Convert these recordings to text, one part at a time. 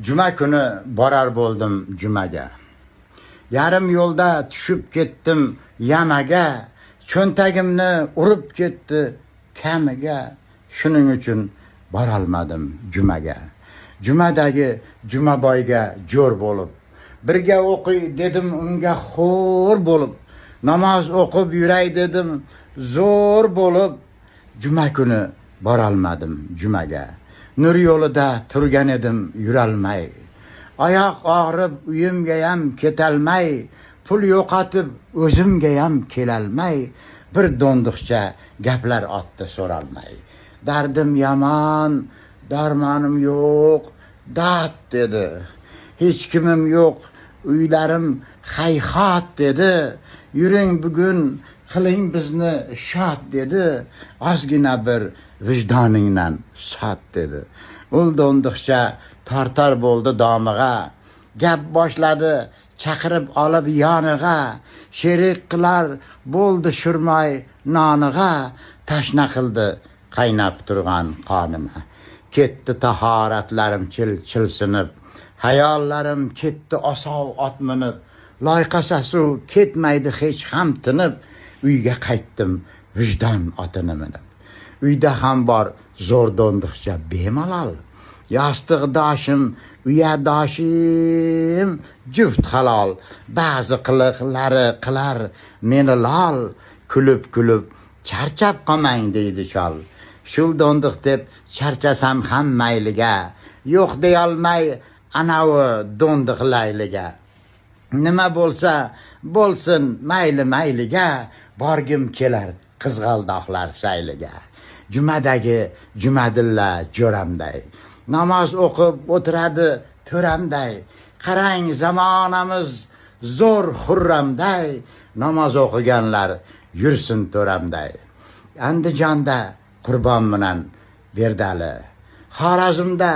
Juma kuni borar bo'ldim jumaga. Yarim yo'lda tushib ketdim yamaga, cho'ntagimni urib ketdi kamiga. Shuning uchun borolmadim jumaga. Jumadagi jumaboyga jo'r bo'lib, birga o'qiy dedim unga xo'r bo'lib, namoz o'qib yuray dedim zo'r bo'lib, juma kuni borolmadim jumaga. Nur yo'lida turgan edim yurolmay, oyoq og'rib uyimga ham ketolmay, pul yo'qotib o'zimga ham kelolmay, bir do'ndiqcha gaplar otdi so'ralmay. Dardim yomon, darmonim yo'q, dard dedi. Hech kimim yo'q, uylarim hayhot dedi. Yuring bugun qiling bizni shod dedi. Ozgina bir vijdoningdan sot dedi. Ul do'ndiqcha tortar bo'ldi domig'a, gap boshladi chaqirib olib yonig'a, sherik qilar bo'ldi shurmoy nonig'a, tashna qildi qaynab turgan qonima. Ketdi tahoratlarim chil sinib, hayollarim ketdi osov ot minib, loyqasasuv ketmaydi hech ham tinib, uyga qaytdim vijdon otini minib. Uyda ham bor zo'r do'ndiqcha bemalol, yostiqdoshim uyadoshim juft halol, ba'zi qiliqlari qilar meni lol, kulib charchab qolmang deydi shol. Shul do'ndiq deb charchasam ham mayliga, yo'q deyolmay anavi do'ndiq layliga. Nima bo'lsa bo'lsin mayliga, borgim kelar qizg'aldoqlar sayliga. Jumadagi jumadilla jo'ramday, namoz o'qib o'tiradi to'ramday. Qarang zamonamiz zo'r xurramday, namoz o'qiganlar yursin to'ramday. Andijonda Qurbon bilan Berdali, Xorazmda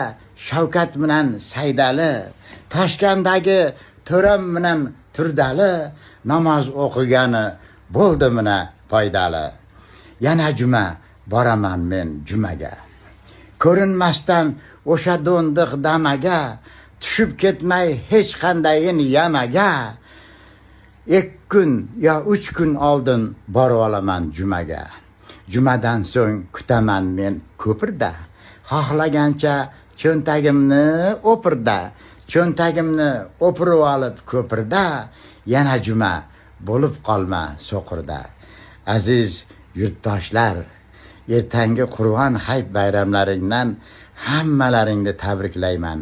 Shavkat bilan Saydali, Toshkentdagi To'ram bilan Turdali, namoz o'qigani bo'ldi mina foydali. Yana juma boraman men jumaga, ko'rinmasdan o'sha do'ndiq damaga, tushib ketmay hech qandayin yamaga. 2 kun yo 3 kun oldin borib olaman jumaga. Jumadan so'ng kutaman men ko'pirda, xohlagancha cho'ntagimni o'pirda, cho'ntagimni o'pirib olib ko'pirda, yana juma bo'lib qolma so'qirda. Aziz yurtdoshlar, ertangi Qur'on hayit bayramlaringdan hammalaringni tabriklayman.